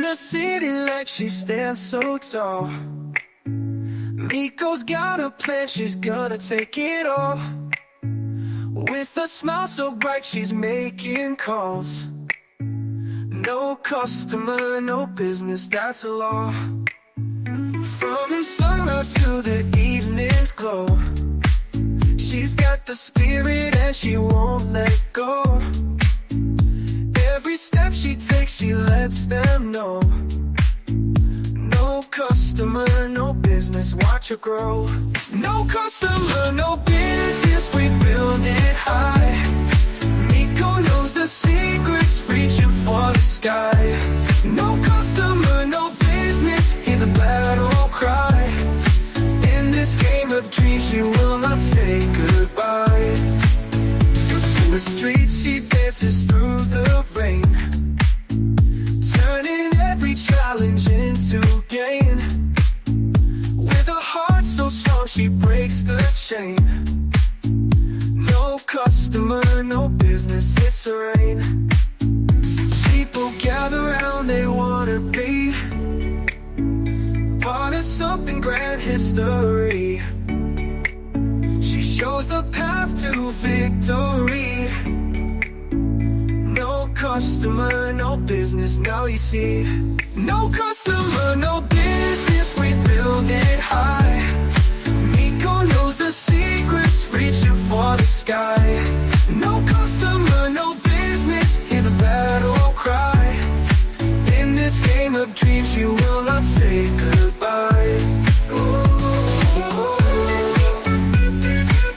the city like she stands so tall. Miko's got a plan, she's gonna take it all. With a smile so bright, she's making calls. No customer, no business, that's a law. From the sunrise to the evening's glow, she's got the spirit and she won't let go. Every step she takes, she lets them know. No customer, no business, watch her grow. No customer, no business, we build it high. Miko knows the secrets, reaching for the sky. No customer, no business, hear the battle cry. In this game of dreams, you will not say goodbye. In the streets, she dances through the rain, turning every challenge into gain. With a heart so strong, she breaks the chain. No customer, no business, it's a rain. People gather round, they wanna be part of something grand history. She shows the path to victory. No customer, no business, now you see. No customer, no business, we build it high. Miko knows the secrets, reaching for the sky. No customer, no business, hear the battle cry. In this game of dreams, you will not say goodbye.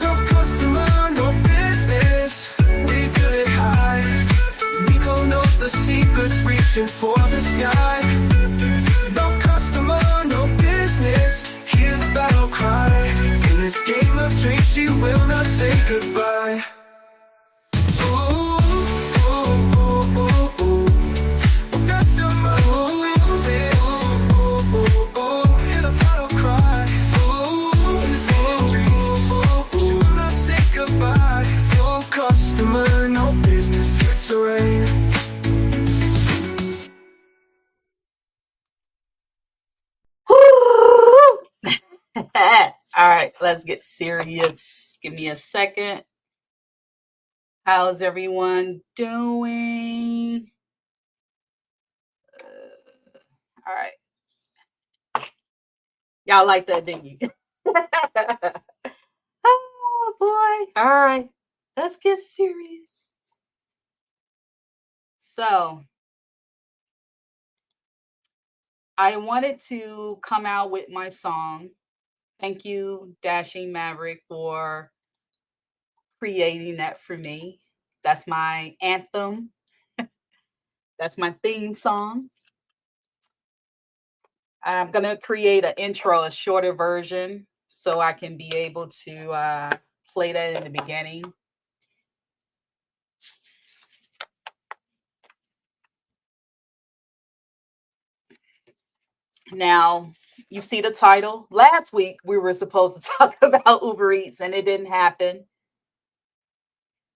No customer, no business, we build it high. Miko knows the secrets, reaching for the sky. No customer, no business, hear the battle cry. In this game of dreams, she will not say goodbye. Ooh, ooh, ooh, ooh, ooh. Customer, ooh, ooh, ooh, ooh, ooh. Hear the battle cry. Ooh, in this game of dreams, she will not say goodbye. No customer, no business, it's a rain. All right, let's get serious. Give me a second. How's everyone doing? All right. Y'all like that, didn't you? Oh, boy. All right. Let's get serious. So, I wanted to come out with my song. Thank you, Dashing Maverick, for creating that for me. That's my anthem. That's my theme song. I'm going to create an intro, a shorter version, so I can be able to play that in the beginning. Now, you see the title. Last week, we were supposed to talk about Ubereats, and it didn't happen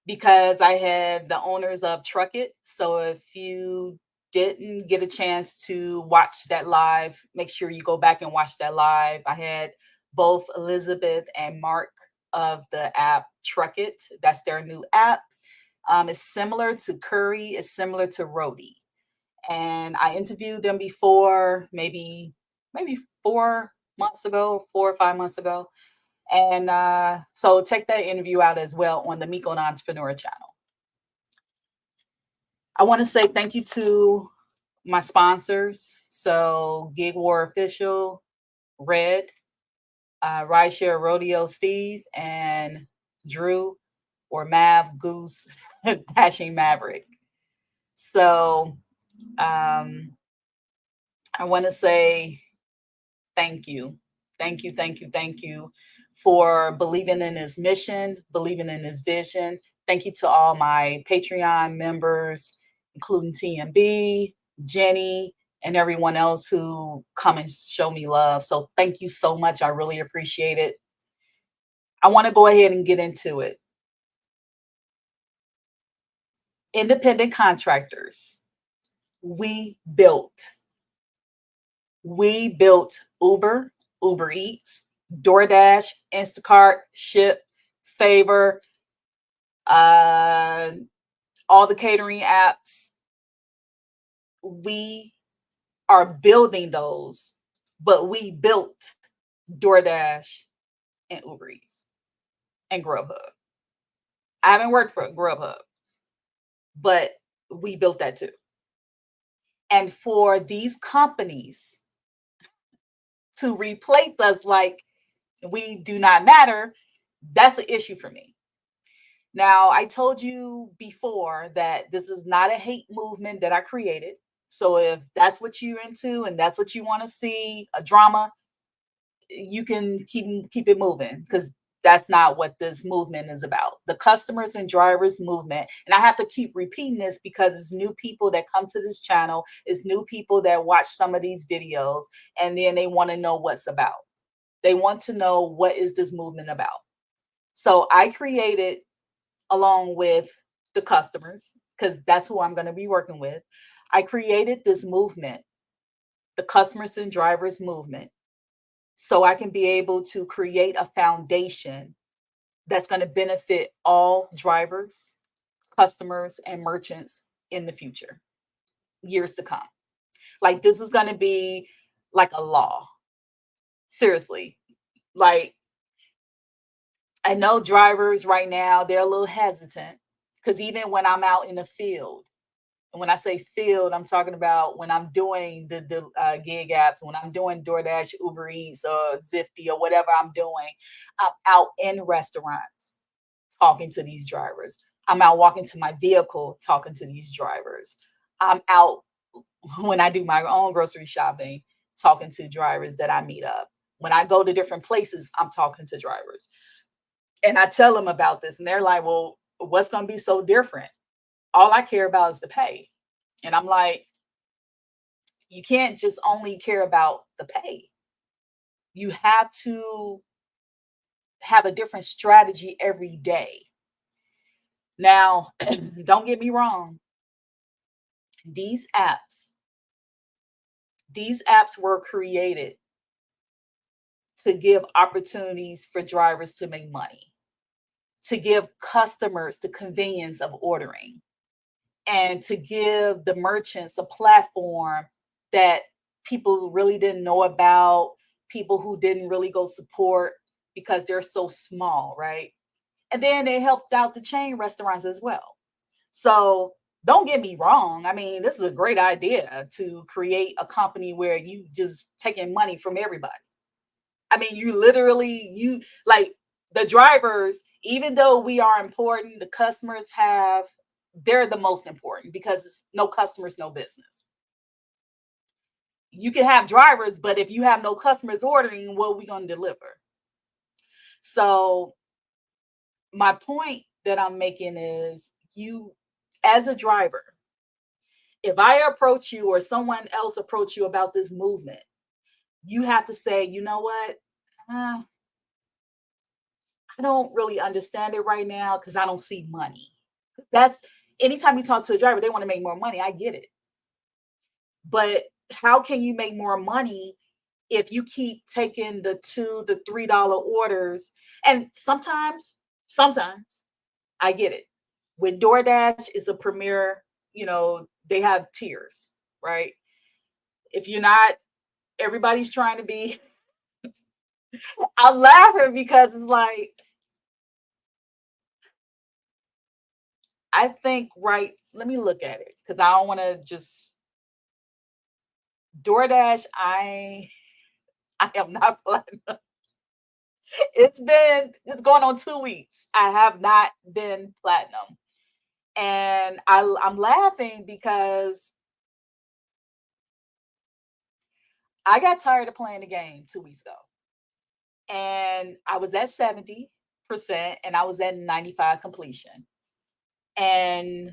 because I had the owners of Truck It. So if you didn't get a chance to watch that live, make sure you go back and watch that live. I had both Elizabeth and Mark of the app Truck It. That's their new app. It's similar to Curry. It's similar to Roadie. And I interviewed them before, maybe 4 months ago, 4 or 5 months ago. And so check that interview out as well on the Miko the Entrepreneur channel. I want to say thank you to my sponsors. So Gig War Official, Red, Rideshare Rodeo Steve, and Drew or Mav Goose Dashing Maverick. So I want to say thank you. Thank you, thank you, thank you for believing in this mission, believing in this vision. Thank you to all my Patreon members, including TMB, Jenny, and everyone else who come and show me love. So thank you so much. I really appreciate it. I want to go ahead and get into it. Independent contractors, we built We built Ubereats, DoorDash, Instacart, Ship, Favor, uh, all the catering apps. We are building those, but we built DoorDash and Uber Eats and Grubhub. I haven't worked for Grubhub, but we built that too. And for these companies to replace us like we do not matter, that's an issue for me. Now, I told you before that this is not a hate movement that I created. So if that's what you're into and that's what you want to see, a drama, you can keep it moving because that's not what this movement is about. The customers and drivers movement, and I have to keep repeating this because it's new people that come to this channel, it's new people that watch some of these videos, and then they want to know what's about. They want to know what is this movement about. So I created, along with the customers, because that's who I'm going to be working with, I created this movement, the customers and drivers movement, so I can be able to create a foundation that's going to benefit all drivers, customers, and merchants in the future, years to come. Like, this is going to be like a law. Seriously. Like, I know drivers right now, they're a little hesitant because even when I'm out in the field, and when I say field, I'm talking about when I'm doing the gig apps, when I'm doing DoorDash, Uber Eats, or Zifty, or whatever I'm doing, I'm out in restaurants talking to these drivers. I'm out walking to my vehicle talking to these drivers. I'm out when I do my own grocery shopping talking to drivers that I meet up. When I go to different places, I'm talking to drivers. And I tell them about this, and they're like, well, what's going to be so different? All I care about is the pay. And I'm like, you can't just only care about the pay. You have to have a different strategy every day. Now, don't get me wrong. These apps were created to give opportunities for drivers to make money, to give customers the convenience of ordering, and to give the merchants a platform that people really didn't know about, people who didn't really go support because they're so small, right? And then it helped out the chain restaurants as well. So don't get me wrong. I mean, this is a great idea to create a company where you just taking money from everybody. I mean, you like the drivers, even though we are important, the customers they're the most important because it's no customers, no business. You can have drivers, but if you have no customers ordering, what are we going to deliver? So my point that I'm making is, you, as a driver, if I approach you or someone else approach you about this movement, you have to say, you know what? I don't really understand it right now because I don't see money. That's anytime you talk to a driver, they want to make more money. I get it. But how can you make more money if you keep taking the $2 to $3 orders? And sometimes I get it. With DoorDash is a premier, they have tiers, right? If you're not, everybody's trying to be. I'm laughing because it's like, I think, right, let me look at it because I don't want to just DoorDash. I am not platinum. It's going on 2 weeks. I have not been platinum. And I'm laughing because I got tired of playing the game 2 weeks ago. And I was at 70% and I was at 95 completion. And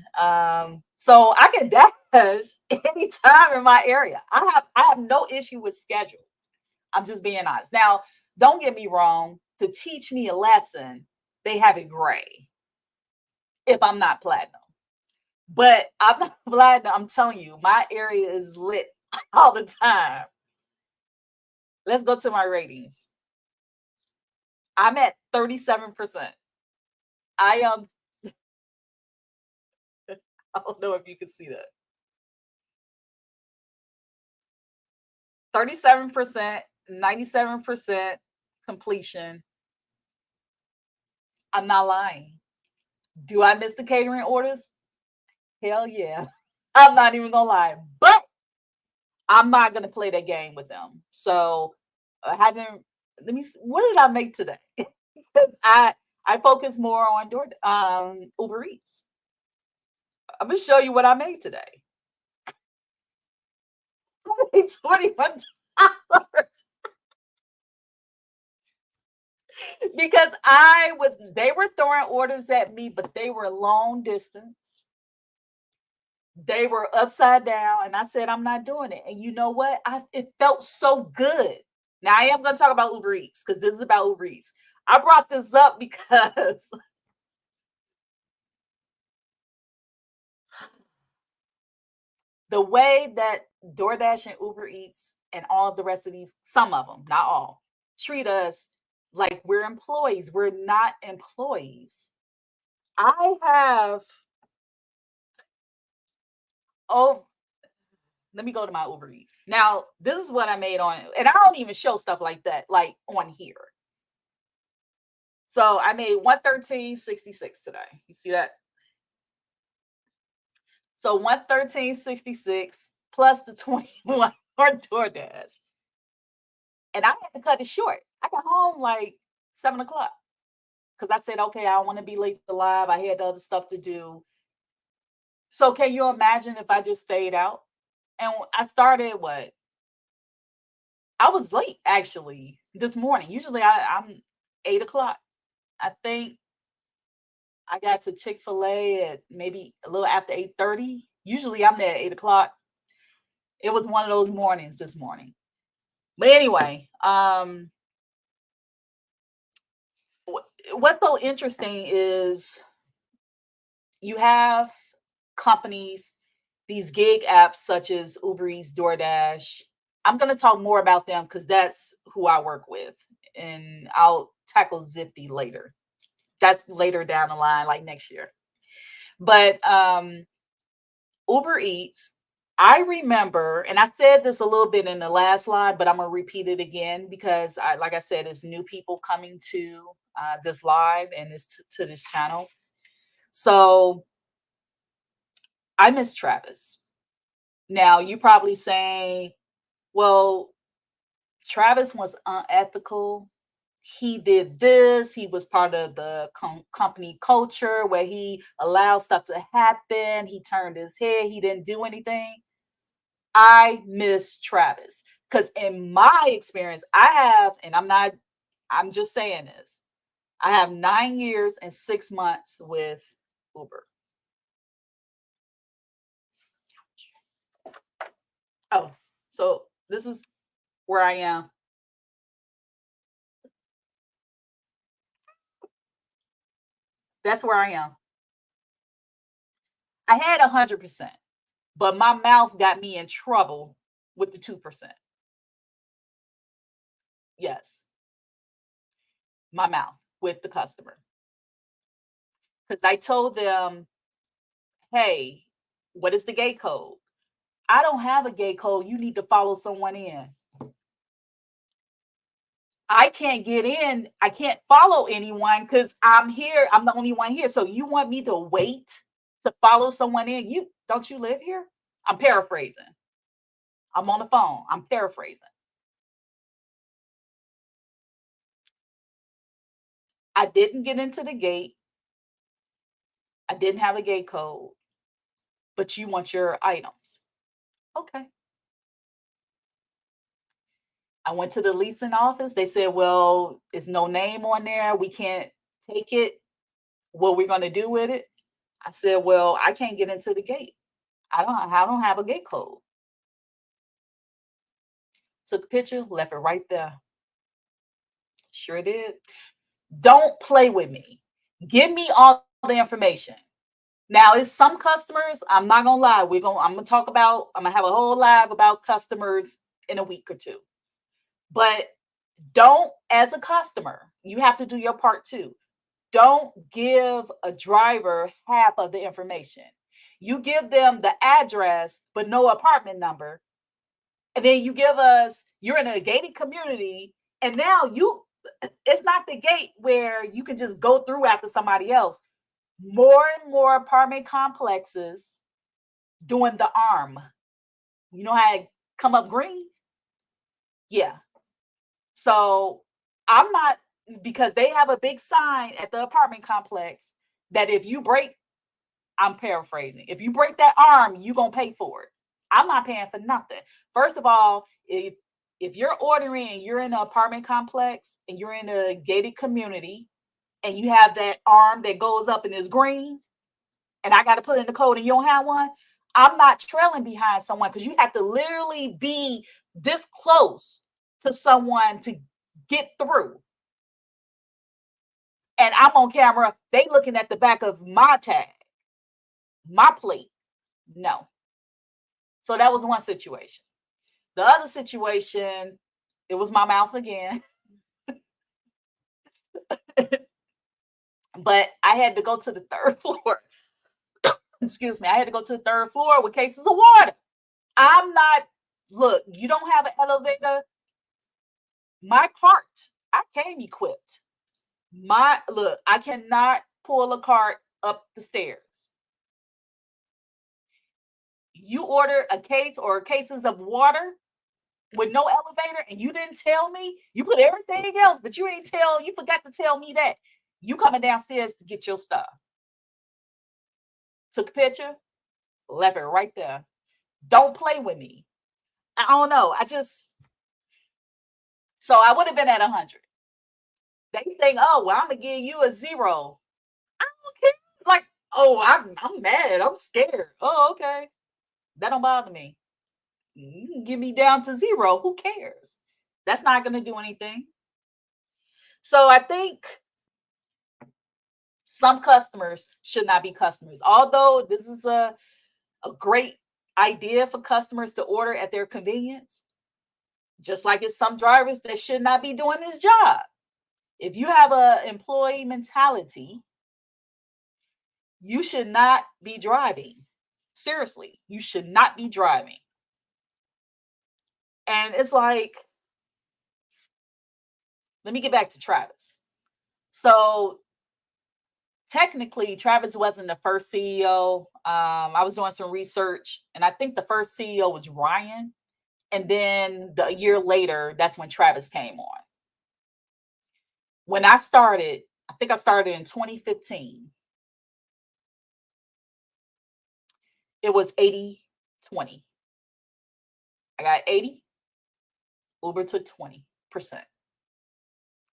so I can dash anytime in my area. I have no issue with schedules. I'm just being honest. Now, don't get me wrong, to teach me a lesson, they have it gray if I'm not platinum. But I'm not platinum. I'm telling you, my area is lit all the time. Let's go to my ratings. I'm at 37%. I am, I don't know if you can see that. 37%, 97% completion. I'm not lying. Do I miss the catering orders? Hell yeah. I'm not even gonna lie. But I'm not gonna play that game with them. So I haven't. Let me see, what did I make today? I I focus more on Uber Eats. I'm gonna show you what I made today. I made $21 because they were throwing orders at me, but they were long distance. They were upside down, and I said, I'm not doing it. And you know what? It felt so good. Now I am going to talk about Uber Eats because this is about Uber Eats. I brought this up because the way that DoorDash and Uber Eats and all the rest of these, some of them, not all, treat us like we're employees. We're not employees. I have, oh, let me go to my Uber Eats. Now, this is what I made on, and I don't even show stuff like that, like on here. So I made 113.66 today. You see that? So 113.66 plus the 21 for DoorDash. And I had to cut it short. I got home like 7 o'clock because I said, okay, I don't want to be late for live. I had other stuff to do. So can you imagine if I just stayed out? And I started what? I was late actually this morning. Usually I'm 8 o'clock. I think I got to Chick-fil-A at maybe a little after 8:30. Usually I'm there at 8 o'clock. It was one of those mornings this morning. But anyway, what's so interesting is you have companies, these gig apps such as Uber Eats, DoorDash. I'm going to talk more about them because that's who I work with. And I'll tackle Zifty later. That's later down the line, like next year. But Uber Eats, I remember, and I said this a little bit in the last slide, but I'm gonna repeat it again because, like I said, it's new people coming to this live and to this channel. So I miss Travis. Now you probably saying, "Well, Travis was unethical. He did this. He was part of the company culture where he allowed stuff to happen. He turned his head. He didn't do anything." I miss Travis because in my experience, I have, and I'm just saying this. I have 9 years and 6 months with Uber. Oh, so this is where I am. That's where I am. I had 100%, but my mouth got me in trouble with the 2%. Yes, my mouth with the customer. Because I told them, hey, what is the gate code? I don't have a gate code. You need to follow someone in. I can't get in. I can't follow anyone because I'm here. I'm the only one here. So you want me to wait to follow someone in? You don't you live here? I'm paraphrasing. I'm on the phone. I'm paraphrasing. I didn't get into the gate. I didn't have a gate code, but you want your items. Okay. I went to the leasing office. They said, well, there's no name on there. We can't take it. What we're going to do with it? I said, well, I can't get into the gate. I don't have a gate code. Took a picture, left it right there. Sure did. Don't play with me. Give me all the information. Now, it's some customers, I'm not gonna lie. I'm gonna have a whole live about customers in a week or two. But don't, as a customer, you have to do your part too. Don't give a driver half of the information. You give them the address, but no apartment number. And then you give us, you're in a gated community, and now it's not the gate where you can just go through after somebody else. More and more apartment complexes doing the arm. You know how it come up green? Yeah. So I'm not, because they have a big sign at the apartment complex that if you break, I'm paraphrasing, if you break that arm, you're gonna pay for it. I'm not paying for nothing. First of all, if you're ordering, you're in an apartment complex and you're in a gated community and you have that arm that goes up and is green, and I got to put in the code and you don't have one, I'm not trailing behind someone, because you have to literally be this close to someone to get through. And I'm on camera, they looking at the back of my tag, my plate. No. So that was one situation. The other situation, it was my mouth again. But I had to go to the third floor. Excuse me. I had to go to the third floor with cases of water. I'm not, look, you don't have an elevator. My cart, I came equipped. Look, I cannot pull a cart up the stairs. You order a case or cases of water with no elevator, and you didn't tell me. You put everything else, but you forgot to tell me that. You coming downstairs to get your stuff. Took a picture, left it right there. Don't play with me. I don't know. So I would have been at 100. They think, oh, well, I'm gonna give you a 0. I don't care. Like, oh, I'm mad. I'm scared. Oh, okay. That don't bother me. You can get me down to 0. Who cares? That's not gonna do anything. So I think some customers should not be customers. Although this is a great idea for customers to order at their convenience, just like it's some drivers that should not be doing this job. If you have an employee mentality, you should not be driving. Seriously, you should not be driving. And it's like, let me get back to Travis. So technically, Travis wasn't the first CEO. I was doing some research, and I think the first CEO was Ryan. And then a year later, that's when Travis came on. When I started, I think I started in 2015. It was 80-20. I got 80. Uber took 20%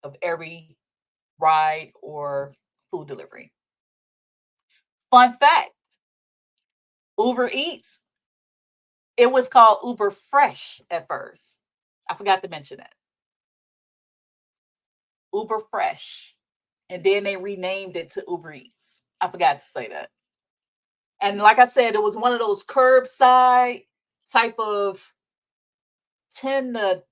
of every ride or food delivery. Fun fact, Ubereats, it was called Uber Fresh at first. I forgot to mention that. Uber Fresh. And then they renamed it to Ubereats. I forgot to say that. And like I said, it was one of those curbside type of 10 to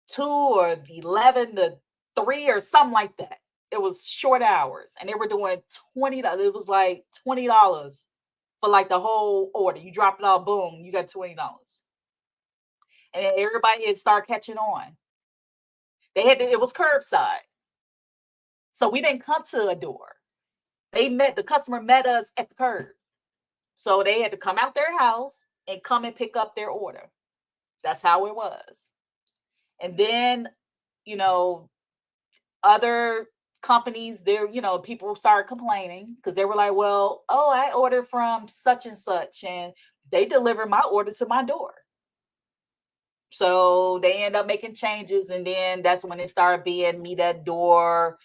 2 or 11 to 3 or something like that. It was short hours, and they were doing $20. It was like $20 for like the whole order. You drop it all, boom, you got $20. And then everybody had started catching on. It was curbside. So we didn't come to a door. The customer met us at the curb. So they had to come out their house and come and pick up their order. That's how it was. And then, other companies there, people started complaining because they were like, well, oh, I ordered from such and such and they delivered my order to my door. So they end up making changes, and then that's when it started being meet at door.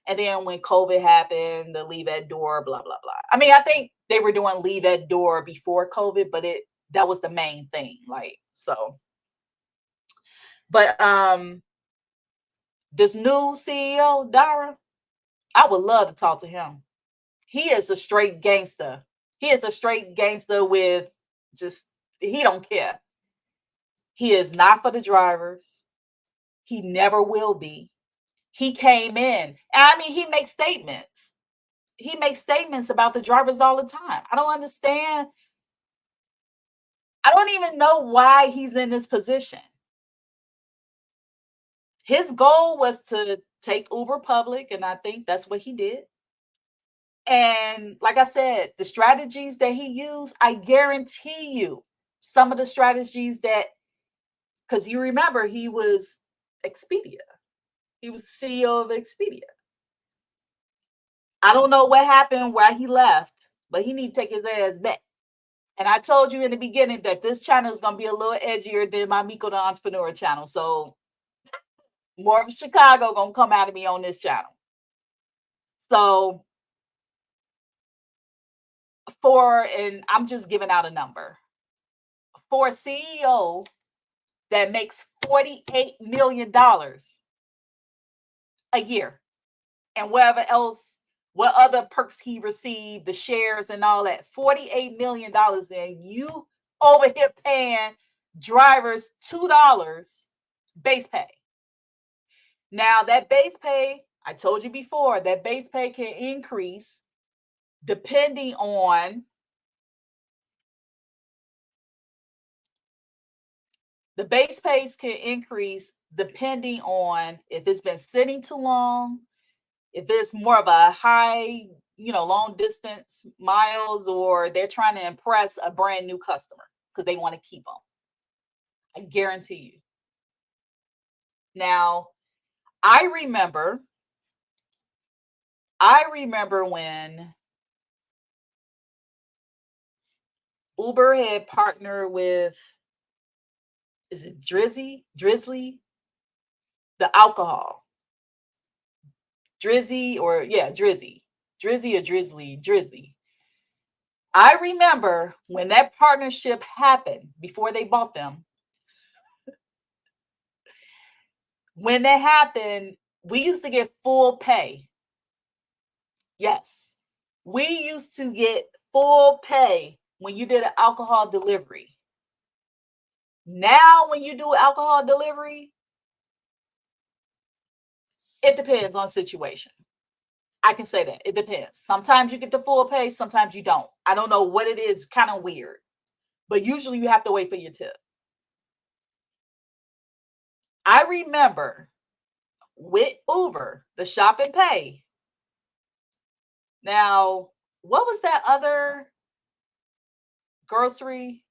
And then when COVID happened, the leave at door, blah, blah, blah. I mean, I think they were doing leave at door before COVID, but that was the main thing. But this new CEO, Dara, I would love to talk to him. He is a straight gangster. He is a straight gangster with he don't care. He is not for the drivers. He never will be. He came in. I mean, he makes statements. He makes statements about the drivers all the time. I don't understand. I don't even know why he's in this position. His goal was to take Uber public, and I think that's what he did. And like I said, the strategies that he used, I guarantee you, some of the strategies that, because you remember he was Expedia. He was the CEO of Expedia. I don't know what happened, why he left, but he need to take his ass back. And I told you in the beginning that this channel is going to be a little edgier than my Miko the Entrepreneur channel. So more of Chicago going to come out of me on this channel. So and I'm just giving out a number, for a CEO that makes $48 million a year, and whatever else, what other perks he received, the shares and all that, $48 million, and you over here paying drivers $2 base pay. Now that base pay, I told you before, that base pay can increase depending on the base pays can increase depending on if it's been sitting too long, if it's more of a high, long distance miles, or they're trying to impress a brand new customer because they want to keep them. I guarantee you. Now, I remember when Uber had partnered with, is it Drizzly, the alcohol. Drizzy or Drizzly. I remember when that partnership happened before they bought them. When that happened, we used to get full pay. Yes, we used to get full pay when you did an alcohol delivery. Now, when you do alcohol delivery, it depends on situation. I can say that. It depends. Sometimes you get the full pay, sometimes you don't. I don't know what it is, kind of weird. But usually you have to wait for your tip. I remember with Uber, the shop and pay. Now, what was that other grocery?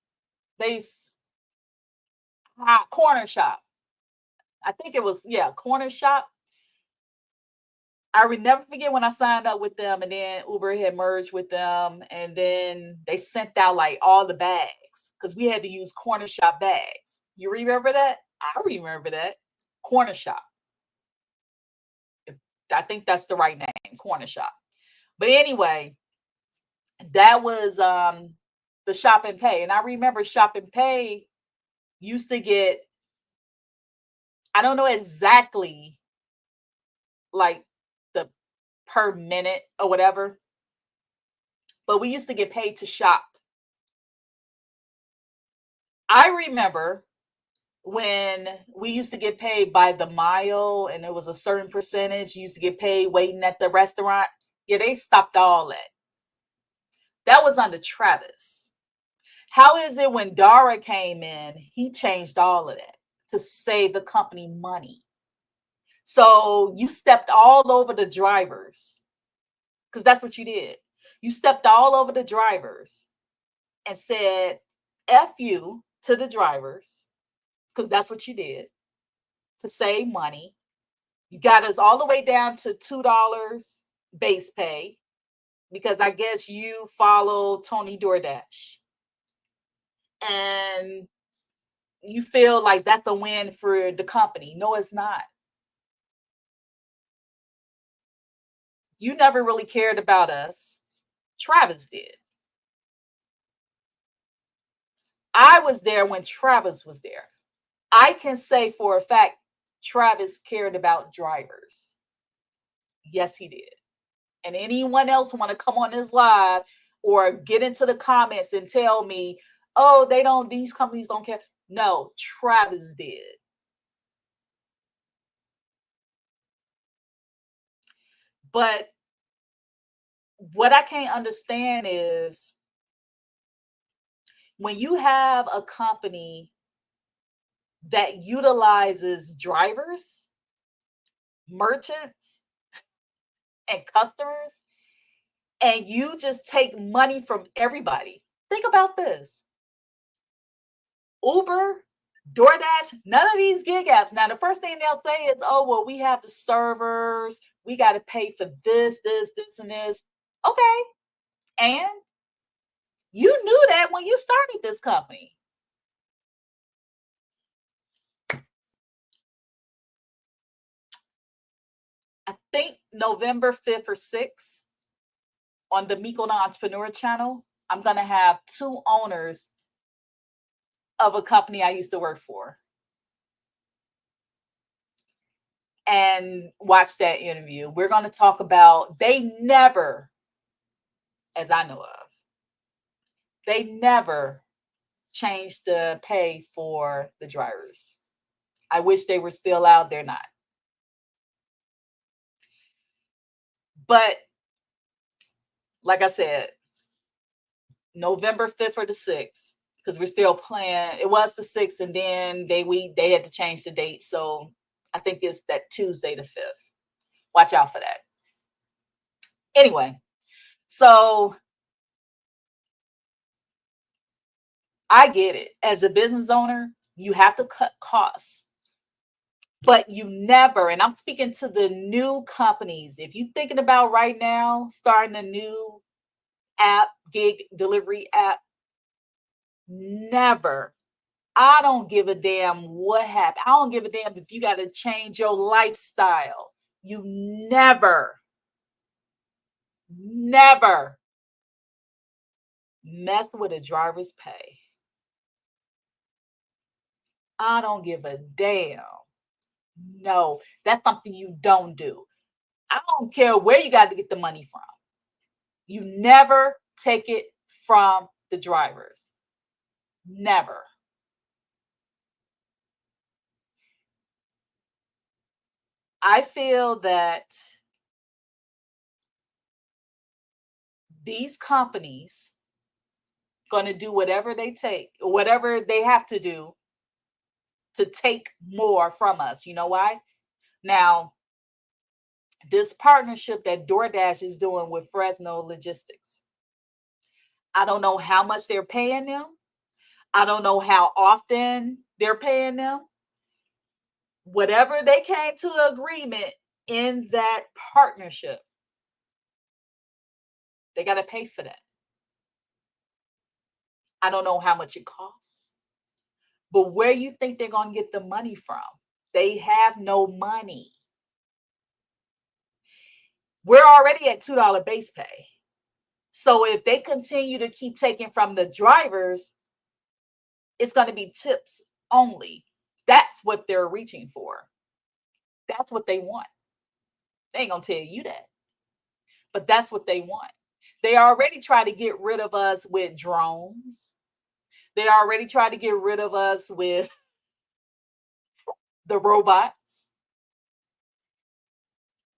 Corner shop. I think it was, corner shop. I would never forget when I signed up with them, and then Uber had merged with them, and then they sent out like all the bags because we had to use corner shop bags. You remember that? I remember that. Corner shop. I think that's the right name, corner shop. But anyway, that was the shop and pay. And I remember shop and pay used to get, I don't know exactly like the per minute or whatever, but we used to get paid to shop. I remember when we used to get paid by the mile, and it was a certain percentage. You used to get paid waiting at the restaurant. Yeah, they stopped all that. That was under Travis. How is it when Dara came in, he changed all of that to save the company money? So you stepped all over the drivers, because that's what you did. You stepped all over the drivers and said, F you to the drivers, because that's what you did to save money. You got us all the way down to $2 base pay, because I guess you follow Tony DoorDash. And you feel like that's a win for the company. No, it's not. You never really cared about us. Travis did. I was there when Travis was there. I can say for a fact, Travis cared about drivers. Yes, he did. And anyone else want to come on this live or get into the comments and tell me, oh, these companies don't care. No, Travis did. But what I can't understand is when you have a company that utilizes drivers, merchants, and customers, and you just take money from everybody. Think about this. Uber, DoorDash, none of these gig apps. Now, the first thing they'll say is, oh, well, we have the servers. We got to pay for this, and this. Okay. And you knew that when you started this company. I think November 5th or 6th on the Miko the Entrepreneur channel, I'm going to have two owners of a company I used to work for and watch that interview. We're going to talk about, they never, as I know of, they never changed the pay for the drivers. I wish they were still out. They're not. But like I said, November 5th or the 6th, because we're still playing. It was the 6th, and then they had to change the date. So I think it's that Tuesday the 5th. Watch out for that. Anyway, so I get it. As a business owner, you have to cut costs. But you never, and I'm speaking to the new companies. If you're thinking about right now starting a new app, gig delivery app, never. I don't give a damn what happened. I don't give a damn if you got to change your lifestyle. You never mess with a driver's pay. I don't give a damn. No, that's something you don't do. I don't care where you got to get the money from. You never take it from the drivers. Never. I feel that these companies going to do whatever they have to do to take more from us. You know why? Now, this partnership that DoorDash is doing with Fresno Logistics, I don't know how much they're paying them. I don't know how often they're paying them. Whatever they came to an agreement in that partnership, they got to pay for that. I don't know how much it costs, but where you think they're going to get the money from? They have no money. We're already at $2 base pay. So if they continue to keep taking from the drivers, it's going to be tips only. That's what they're reaching for. That's what they want. They ain't going to tell you that, but that's what they want. They already try to get rid of us with drones. They already tried to get rid of us with the robots,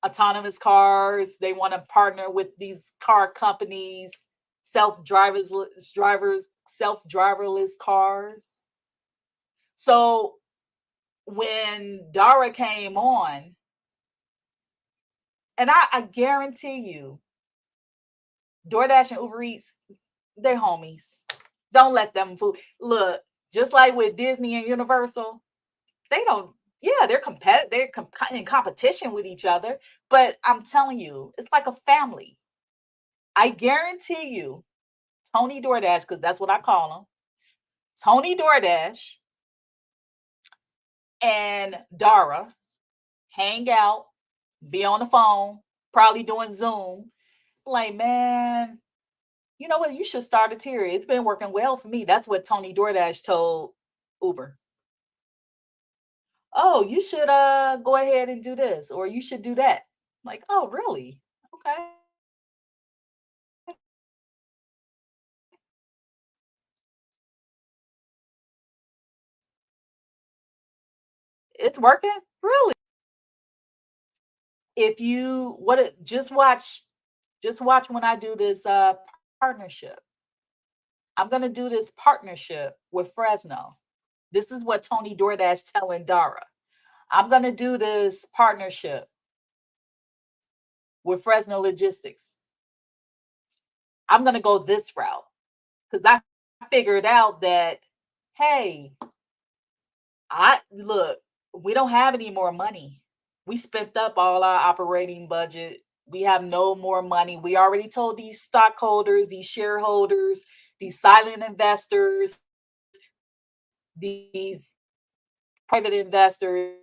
autonomous cars. They want to partner with these car companies, self-driverless cars. So when Dara came on, and I guarantee you, DoorDash and Ubereats, they're homies. Don't let them fool. Look, just like with Disney and Universal, they don't. Yeah, they're in competition with each other. But I'm telling you, it's like a family. I guarantee you, Tony DoorDash, because that's what I call him, Tony DoorDash and Dara hang out, be on the phone, probably doing Zoom. Like, man, you know what? You should start a tier. It's been working well for me. That's what Tony DoorDash told Uber. Oh, you should go ahead and do this, or you should do that. Like, oh, really? Okay. It's working? Really? if you just watch when I do this partnership. I'm gonna do this partnership with Fresno. This is what Tony DoorDash telling Dara. I'm gonna do this partnership with Fresno Logistics. I'm gonna go this route because I figured out that, hey, I look, we don't have any more money. We spent up all our operating budget. We have no more money. We already told these stockholders, these shareholders, these silent investors, these private investors,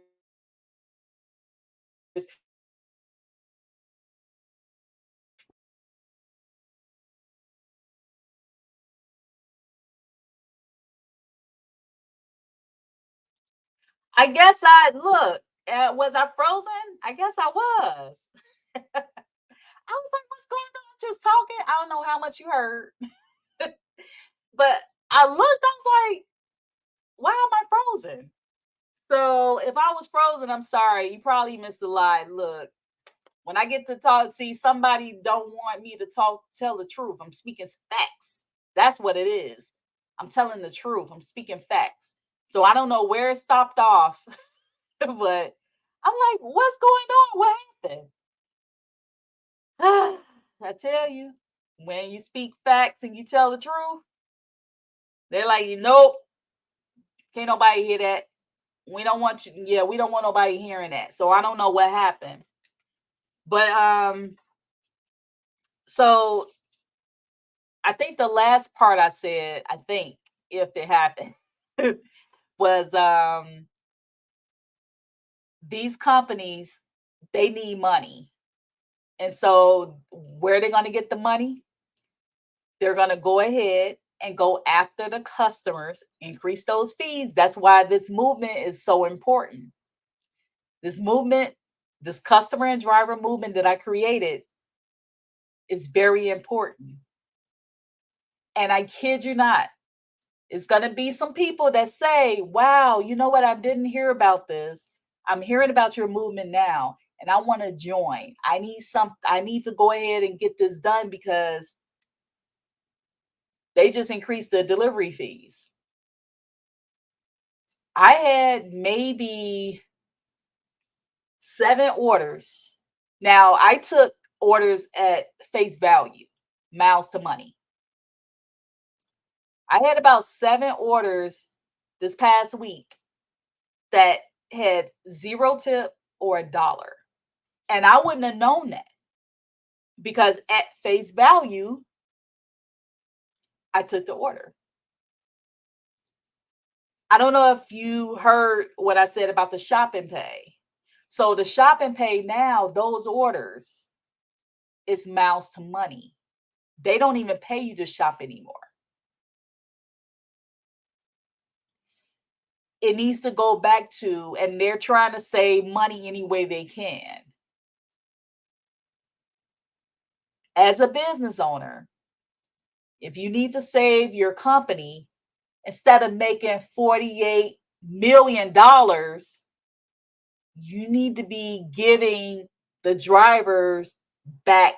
I guess I look. Was I frozen? I guess I was. I was like, "What's going on? Just talking." I don't know how much you heard, but I looked. I was like, "Why am I frozen?" So if I was frozen, I'm sorry. You probably missed a lot. Look, when I get to talk, see somebody don't want me to talk, tell the truth. I'm speaking facts. That's what it is. I'm telling the truth. I'm speaking facts. So I don't know where it stopped off, but I'm like, what's going on? What happened? I tell you, when you speak facts and you tell the truth, they're like, nope, can't nobody hear that. We don't want you. Yeah, we don't want nobody hearing that. So I don't know what happened. But so I think the last part I said, I think if it happened, was these companies, they need money. And so where they're going to get the money? They're going to go ahead and go after the customers, increase those fees. That's why this movement is so important. This movement, this customer and driver movement that I created is very important. And I kid you not, it's going to be some people that say, wow, you know what? I didn't hear about this. I'm hearing about your movement now and I want to join. I need to go ahead and get this done because they just increased the delivery fees. I had maybe 7 orders. Now, I took orders at face value, miles to money. I had about 7 orders this past week that had 0 tip or $1. And I wouldn't have known that because at face value, I took the order. I don't know if you heard what I said about the shop and pay. So the shop and pay now, those orders is miles to money. They don't even pay you to shop anymore. It needs to go back to, and they're trying to save money any way they can. As a business owner, if you need to save your company, instead of making $48 million, you need to be giving the drivers back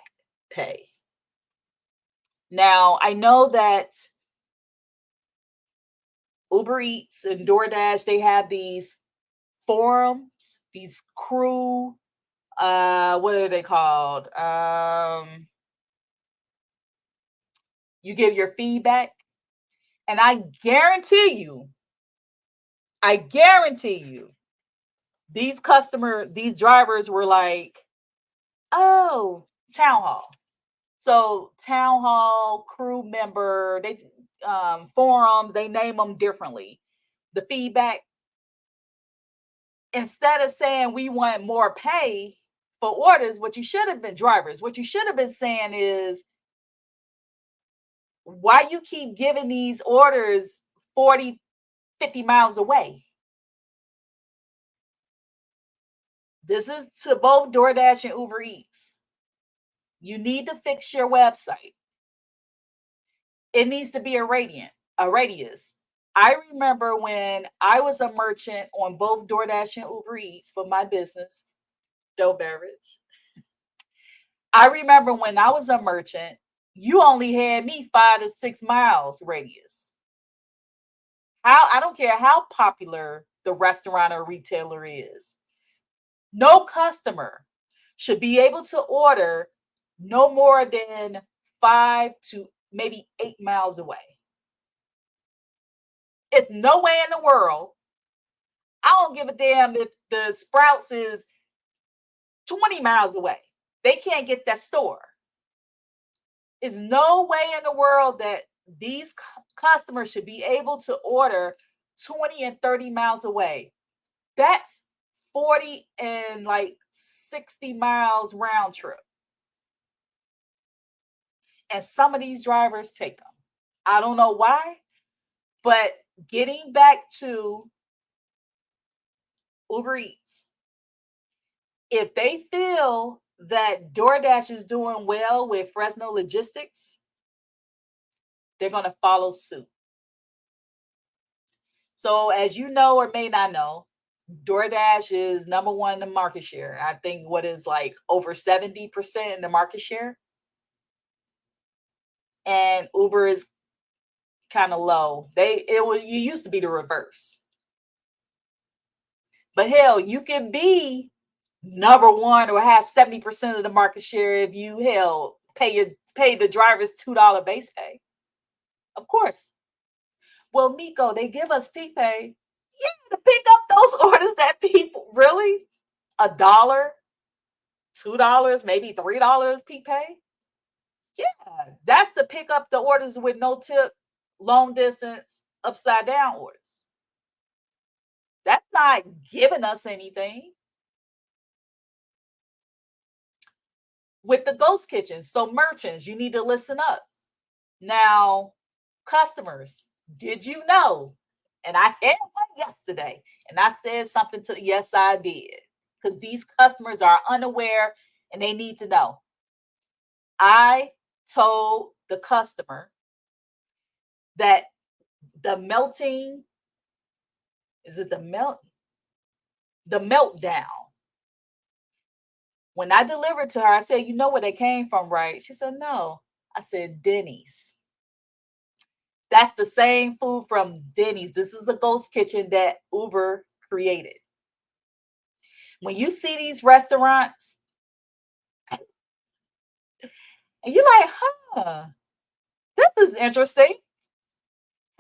pay. Now, I know that Uber Eats and DoorDash, they have these forums, these crew, what are they called? You give your feedback, and I guarantee you, these drivers were like, oh, town hall. So town hall, crew member, they forums, they name them differently. The feedback, instead of saying we want more pay for orders, what you should have been drivers, what you should have been saying is, why you keep giving these orders 40, 50 miles away? This is to both DoorDash and Uber Eats. You need to fix your website. It needs to be a radius. I remember when I was a merchant on both DoorDash and Uber Eats for my business, Dough Beverage. I remember when I was a merchant, you only had me 5 to 6 miles radius. How I don't care how popular the restaurant or retailer is. No customer should be able to order no more than 5 to maybe 8 miles away. It's no way in the world. I don't give a damn if the Sprouts is 20 miles away. They can't get that store. There's no way in the world that these customers should be able to order 20 and 30 miles away. That's 40 and like 60 miles round trip. And some of these drivers take them. I don't know why, but getting back to Uber Eats, if they feel that DoorDash is doing well with Fresno Logistics, they're going to follow suit. So, as you know or may not know, DoorDash is number one in the market share. I think what is like over 70% in the market share. And Uber is kind of low. You used to be the reverse. But hell, you can be number one or have 70% of the market share if you pay the drivers $2 base pay. Of course. Well, Miko, they give us peak pay. Yeah, to pick up those orders that people really $1, $2, maybe $3 peak pay. Yeah, that's to pick up the orders with no tip, long distance, upside down orders. That's not giving us anything. With the ghost kitchens, so merchants, you need to listen up. Now, customers, did you know? And I had one yesterday, and I said something to, yes, I did. Because these customers are unaware and they need to know. I told the customer that the melting, is it the meltdown. When I delivered to her, I said, you know where they came from, right? She said, no. I said, Denny's. That's the same food from Denny's. This is a ghost kitchen that Uber created. When you see these restaurants, and you're like, huh, this is interesting.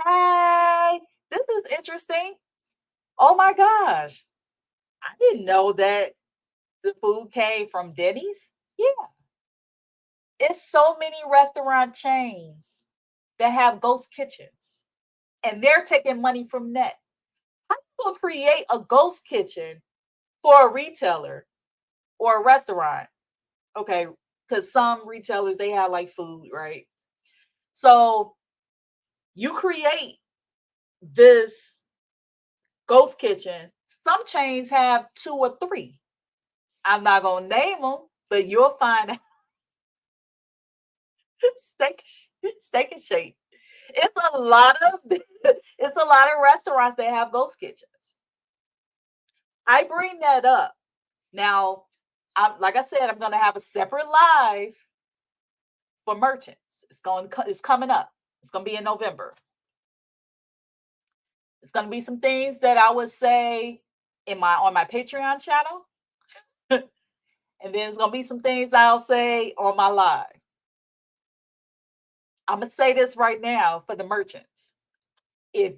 Hey, this is interesting. Oh my gosh. I didn't know that the food came from Denny's. Yeah. It's so many restaurant chains that have ghost kitchens and they're taking money from that. How you gonna create a ghost kitchen for a retailer or a restaurant? Okay, because some retailers they have like food, right? So you create this ghost kitchen. Some chains have 2 or 3. I'm not gonna name them, but you'll find out. steak, steak and shake. It's a lot of it's a lot of restaurants that have ghost kitchens. I bring that up now. Like I said, I'm gonna have a separate live for merchants. It's coming up. It's gonna be in November. It's gonna be some things that I would say on my Patreon channel, and then it's gonna be some things I'll say on my live. I'm gonna say this right now for the merchants. If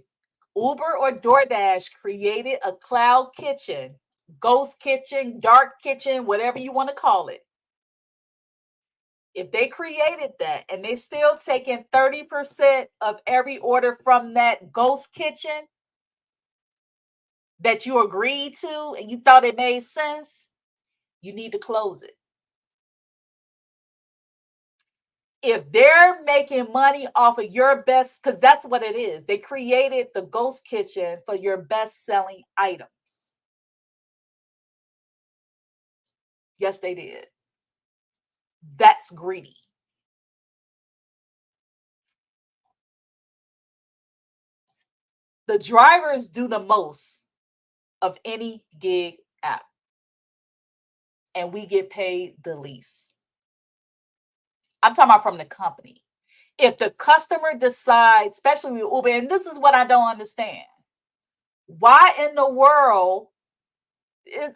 Uber or DoorDash created a cloud kitchen, ghost kitchen, dark kitchen, whatever you want to call it, if they created that and they still taking 30% of every order from that ghost kitchen that you agreed to and you thought it made sense, you need to close it. If they're making money off of your best, because that's what it is, they created the ghost kitchen for your best selling items. Yes, they did. That's greedy. The drivers do the most of any gig app, and we get paid the least. I'm talking about from the company. If the customer decides, especially with Uber, and this is what I don't understand. Why in the world?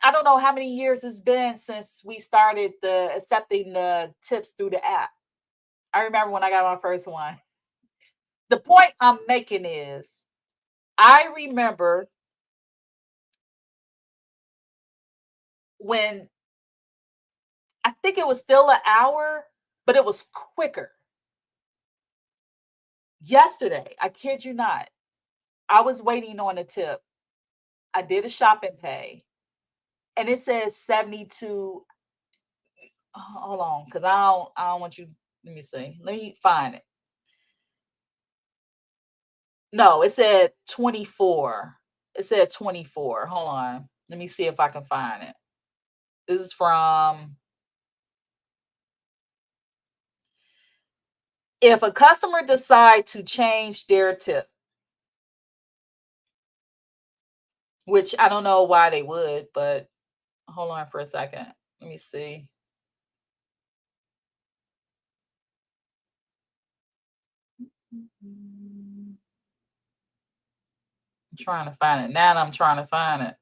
I don't know how many years it's been since we started the accepting the tips through the app. I remember when I got my first one. The point I'm making is I remember when I think it was still an hour, but it was quicker. Yesterday, I kid you not, I was waiting on a tip. I did a shopping pay, and it says 72. Hold on, because I don't want you. Let me see. Let me find it. No, it said 24. It said 24. Hold on. Let me see if I can find it. This is from if a customer decide to change their tip, which I don't know why they would, but hold on for a second. Let me see. I'm trying to find it. Now I'm trying to find it.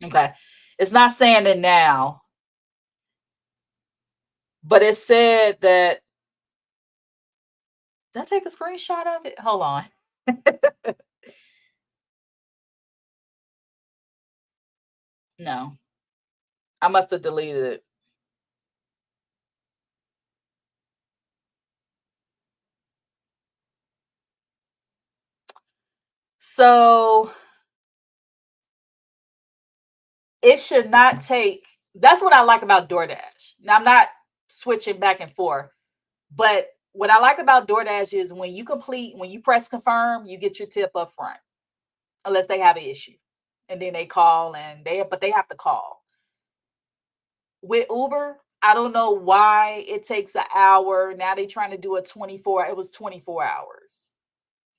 Okay. It's not saying it now, but it said that. Did I take a screenshot of it? Hold on. No, I must have deleted it. So it should not take. That's what I like about DoorDash. Now I'm not switching back and forth, but what I like about DoorDash is when you press confirm, you get your tip up front, unless they have an issue, and then they call but they have to call. With Uber, I don't know why it takes an hour. Now they're trying to do a 24. It was 24 hours.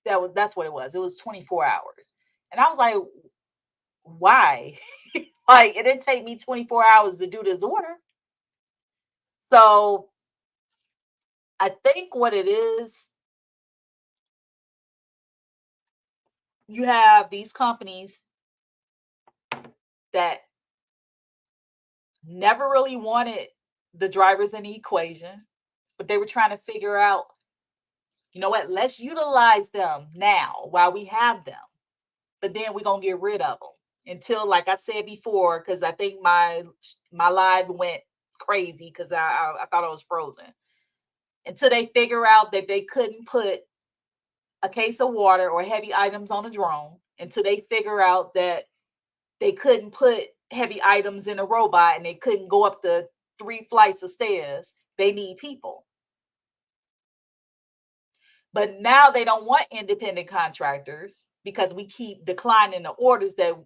That's what it was. It was 24 hours, and I was like, why? Like it didn't take me 24 hours to do this order. So I think what it is, you have these companies that never really wanted the drivers in the equation, but they were trying to figure out, you know what, let's utilize them now while we have them, but then we're gonna get rid of them until, like I said before, because I think my live went crazy because I thought I was frozen. Until they figure out that they couldn't put a case of water or heavy items on a drone, until they figure out that they couldn't put heavy items in a robot and they couldn't go up the 3 flights of stairs. They need people. But now they don't want independent contractors because we keep declining the orders that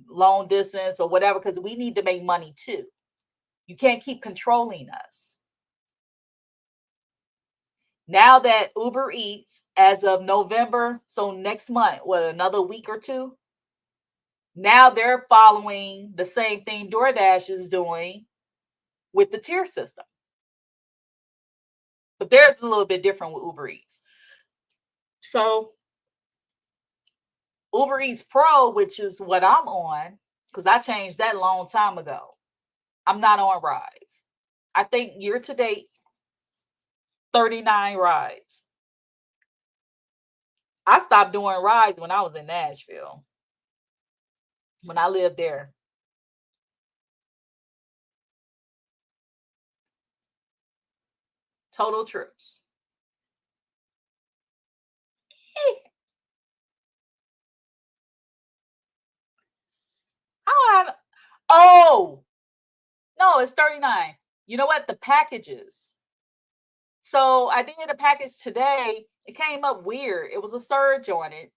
long distance or whatever, because we need to make money too. You can't keep controlling us. Now that Uber Eats, as of November, so next month, what, another week or two, now they're following the same thing DoorDash is doing with the tier system. But theirs is a little bit different with Uber Eats. So Uber Eats Pro, which is what I'm on, because I changed that a long time ago. I'm not on rides. I think year to date, 39 rides. I stopped doing rides when I was in Nashville, when I lived there. Total trips. How have Oh, no, it's 39. You know what? The packages. So I did a package today. It came up weird. It was a surge on it.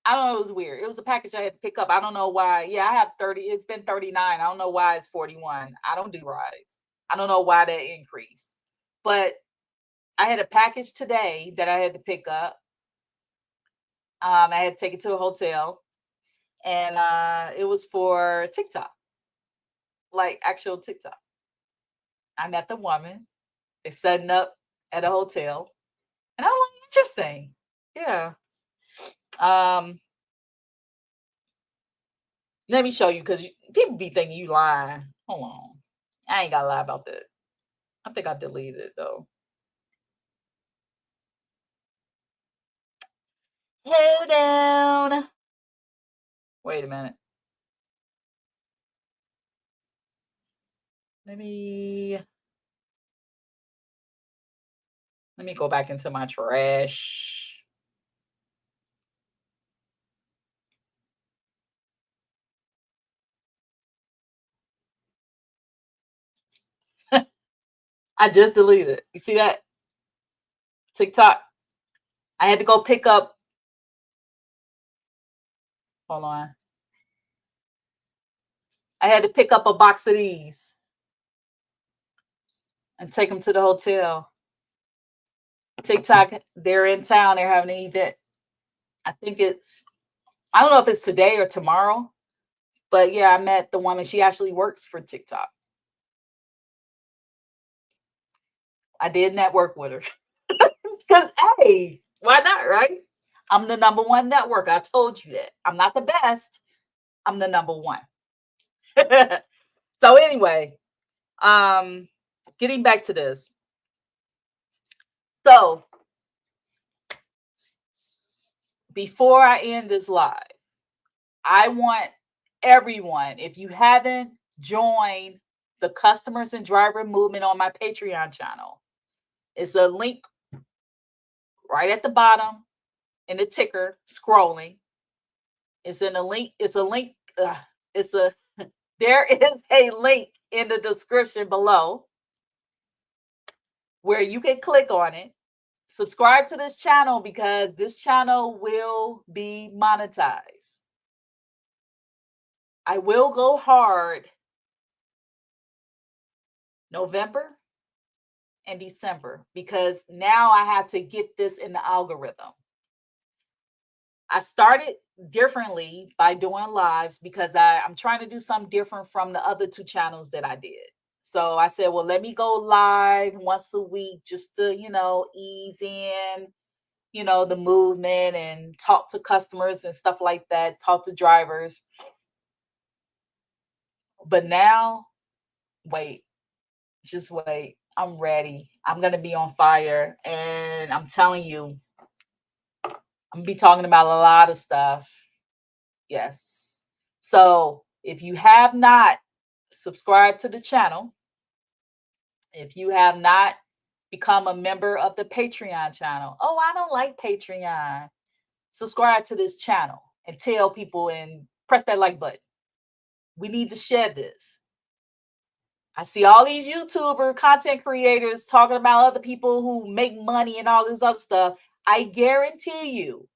I don't know. It was weird. It was a package I had to pick up. I don't know why. Yeah, I have 30. It's been 39. I don't know why it's 41. I don't do rides. I don't know why that increased. But I had a package today that I had to pick up. I had to take it to a hotel. and it was for TikTok, like actual TikTok. I met the woman. They setting up at a hotel, and I'm like, interesting. Yeah. Um, Let me show you because people be thinking you lying. Hold on. I ain't gotta lie about that. I think I deleted it though. Hold down. Wait a minute. Let me go back into my trash. I just deleted it. You see that? TikTok. I had to go pick up. Hold on. I had to pick up a box of these and take them to the hotel. TikTok, they're in town. They're having an event. I think I don't know if it's today or tomorrow, but yeah, I met the woman. She actually works for TikTok. I did network with her. Because, hey, why not, right? I'm the number one network. I told you that. I'm not the best. I'm the number one. So anyway, getting back to this. So before I end this live, I want everyone, if you haven't joined the customers and driver movement on my Patreon channel, it's a link right at the bottom in the ticker scrolling. It's in a link. It's a link. It's a there is a link in the description below where you can click on it. Subscribe to this channel because this channel will be monetized. I will go hard November and December because now I have to get this in the algorithm. I started differently by doing lives because I'm trying to do something different from the other two channels that I did. So I said, well, let me go live once a week just to, ease in, the movement and talk to customers and stuff like that, talk to drivers. But now, wait, just wait. I'm ready. I'm going to be on fire. And I'm telling you, I'm going to be talking about a lot of stuff. Yes. So if you have not subscribed to the channel, if you have not become a member of the Patreon channel, oh, I don't like Patreon. Subscribe to this channel and tell people and press that like button. We need to share this. I see all these YouTuber content creators talking about other people who make money and all this other stuff. I guarantee you,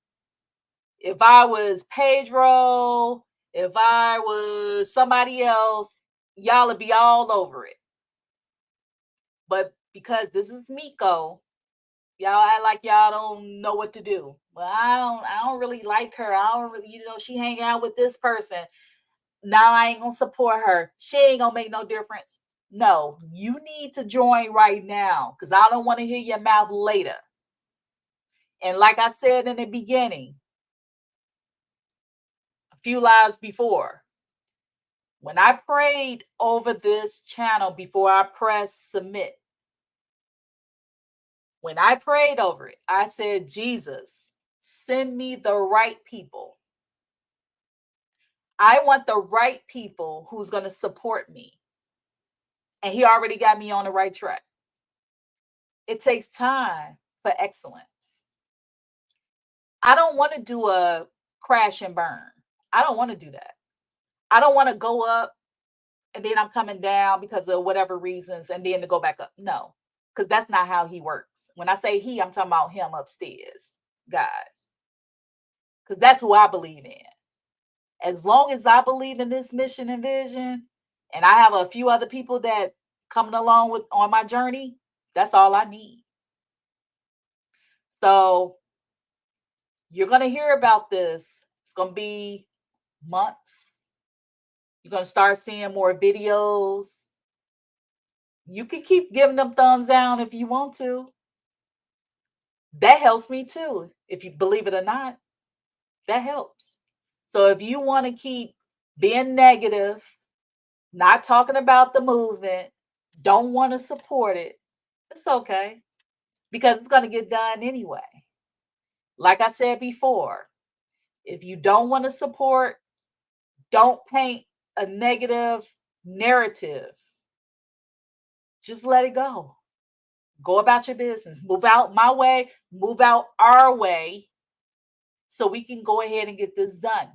if I was Pedro, if I was somebody else, y'all would be all over it. But because this is Miko, y'all act like y'all don't know what to do. Well, I don't really like her. I don't really, she hang out with this person. Now I ain't gonna support her. She ain't gonna make no difference. No, you need to join right now because I don't want to hear your mouth later. And like I said in the beginning, a few lives before, when I prayed over this channel before I pressed submit, when I prayed over it, I said, Jesus, send me the right people. I want the right people who's going to support me. And he already got me on the right track. It takes time for excellence. I don't want to do a crash and burn. I don't want to do that. I don't want to go up and then I'm coming down because of whatever reasons and then to go back up. No, because that's not how he works. When I say he, I'm talking about him upstairs, God. Because that's who I believe in. As long as I believe in this mission and vision, and I have a few other people that coming along with on my journey, that's all I need. So you're going to hear about this. It's going to be months. You're going to start seeing more videos. You can keep giving them thumbs down if you want to. That helps me too. If you believe it or not, that helps. So if you want to keep being negative, not talking about the movement, don't want to support it, it's okay because it's going to get done anyway. Like I said before, if you don't want to support, don't paint a negative narrative. Just let it go. Go about your business. Move out my way, move out our way so we can go ahead and get this done.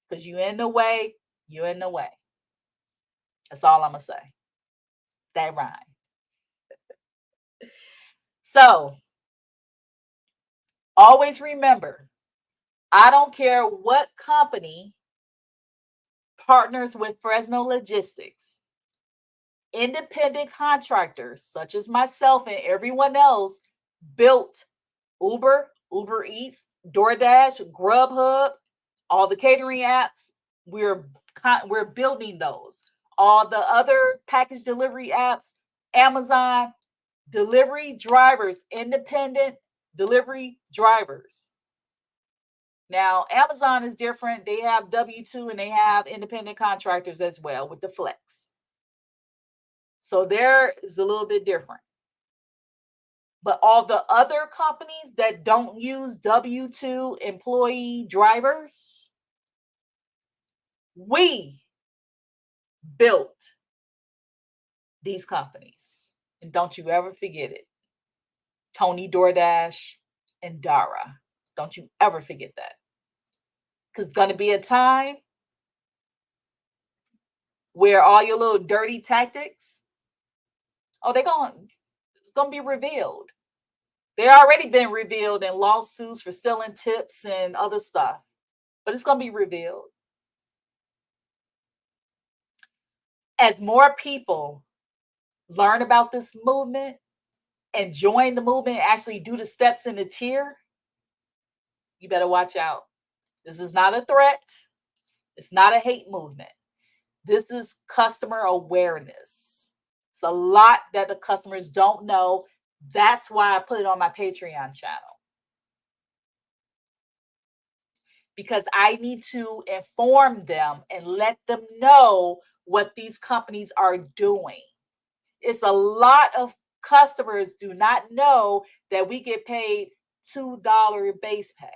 Because you're in the way, you're in the way. That's all I'm going to say. That rhyme. So always remember, I don't care what company partners with Fresno Logistics. Independent contractors such as myself and everyone else built Ubereats, DoorDash, Grubhub, all the catering apps. We're building those. All the other package delivery apps, Amazon, delivery drivers, independent delivery drivers. Now, Amazon is different. They have W-2 and they have independent contractors as well with the flex. So there is a little bit different. But all the other companies that don't use W-2 employee drivers, we built these companies. And don't you ever forget it. Tony, DoorDash, and Dara. Don't you ever forget that. Because it's going to be a time where all your little dirty tactics, it's going to be revealed. They already been revealed in lawsuits for stealing tips and other stuff. But it's going to be revealed. As more people learn about this movement and join the movement and actually do the steps in the tier, you better watch out. This is not a threat. It's not a hate movement. This is customer awareness. It's a lot that the customers don't know. That's why I put it on my Patreon channel. Because I need to inform them and let them know what these companies are doing. It's a lot of customers do not know that we get paid $2 base pay.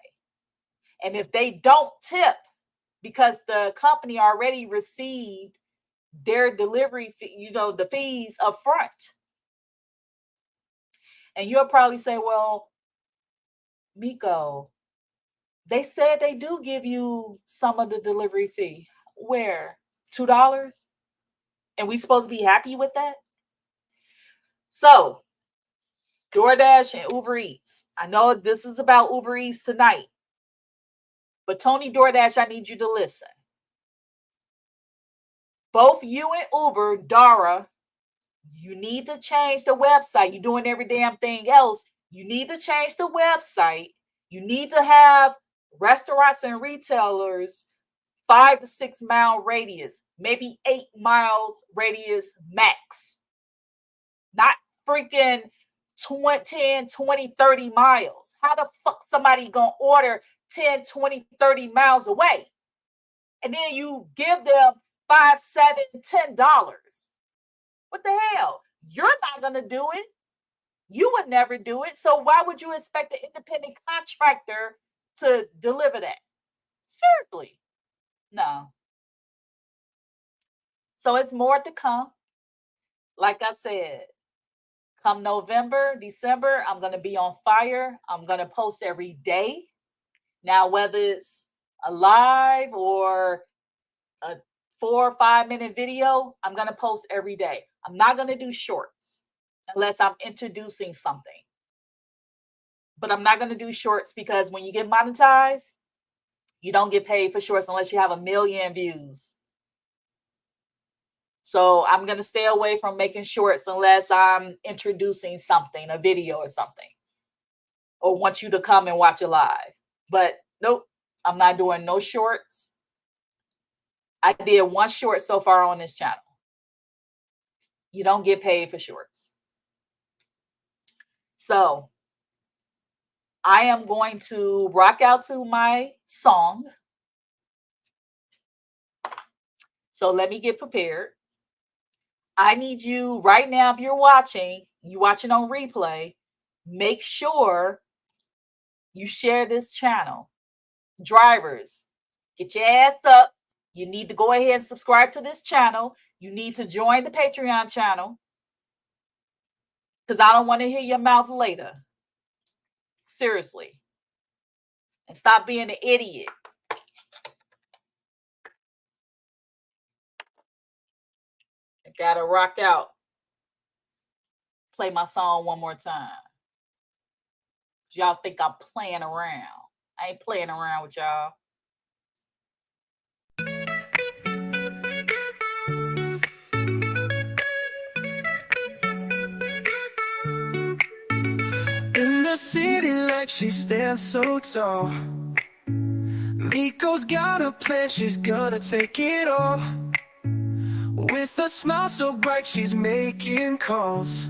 And if they don't tip, because the company already received their delivery fee, the fees up front. And you'll probably say, well, Miko, they said they do give you some of the delivery fee. Where? $2? And we supposed to be happy with that? So, DoorDash and Ubereats. I know this is about Ubereats tonight. But Tony DoorDash, I need you to listen. Both you and Uber, Dara, you need to change the website. You're doing every damn thing else. You need to change the website. You need to have restaurants and retailers 5 to 6 mile radius, maybe 8 miles radius max. Not freaking 10, 20, 30 miles. How the fuck somebody gonna order 10, 20, 30 miles away? And then you give them $5, $7, $10. What the hell? You're not gonna do it. You would never do it. So why would you expect an independent contractor to deliver that? Seriously. No. So it's more to come. Like I said, come November, December, I'm going to be on fire. I'm going to post every day. Now, whether it's a live or a 4 or 5 minute video, I'm going to post every day. I'm not going to do shorts unless I'm introducing something. But I'm not going to do shorts because when you get monetized, you don't get paid for shorts unless you have 1 million views. So I'm going to stay away from making shorts unless I'm introducing something, a video or something, or want you to come and watch it live. But nope, I'm not doing no shorts. I did one short so far on this channel. You don't get paid for shorts. So I am going to rock out to my song. So let me get prepared. I need you right now, if you're watching on replay, make sure you share this channel. Drivers, get your ass up. You need to go ahead and subscribe to this channel. You need to join the Patreon channel because I don't want to hear your mouth later. Seriously. And stop being an idiot. I gotta rock out. Play my song one more time. Y'all think I'm playing around. I ain't playing around with y'all. In the city like she stands so tall, Miko's got a plan, she's gonna take it all. With a smile so bright, she's making calls.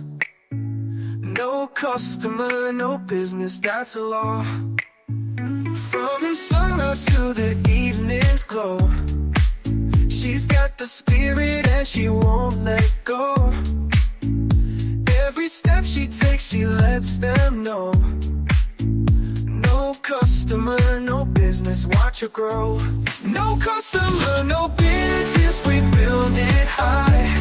No customer, no business, that's a law. From the sunrise to the evening's glow, she's got the spirit and she won't let go. Every step she takes, she lets them know. No customer, no business, watch her grow. No customer, no business, we build it high.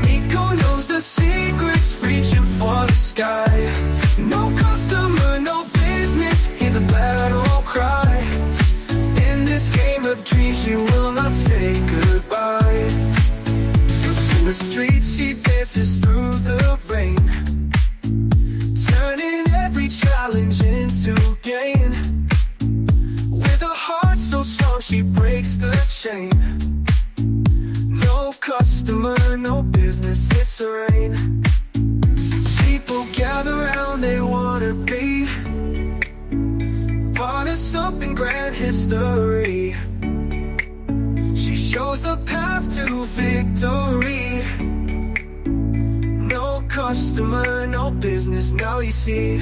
Miko knows the secrets, reaching for the sky. No customer, no business, hear the battle cry. In this game of dreams, you will not say goodbye. In the streets, she dances through the rain, turning every challenge into gain. With a heart so strong, she breaks the chain. No customer, no business, it's a rain. People gather round, they wanna be part of something grand history. She shows the path to victory. No customer, no business, now you see.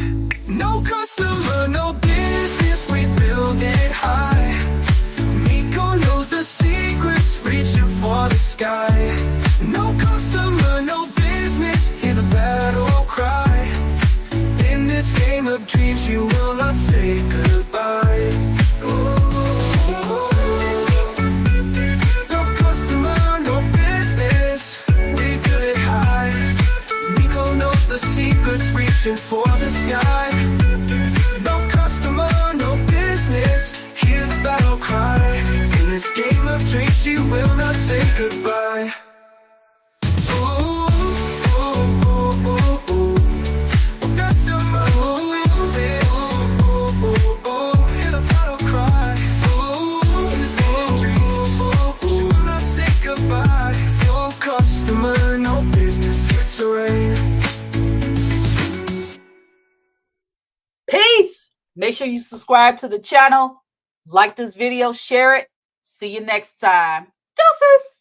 No customer, no business, we build it high. Miko knows the secrets, reaching for the sky. No customer, no business, hear the battle cry. In this game of dreams, you will not say goodbye. No customer, no business, we build it high. Miko knows the secrets, reaching for the sky. No customer, no business, hear the battle cry. In this game of dreams, she will not say goodbye. Ooh, ooh, ooh, ooh, ooh. Customer, ooh, ooh, ooh, ooh, ooh. Hear the battle cry. Ooh, in this game of dreams, she will not say goodbye. No customer, no business, it's a rain. Peace. Make sure you subscribe to the channel. Like this video, share it. See you next time. Deuces.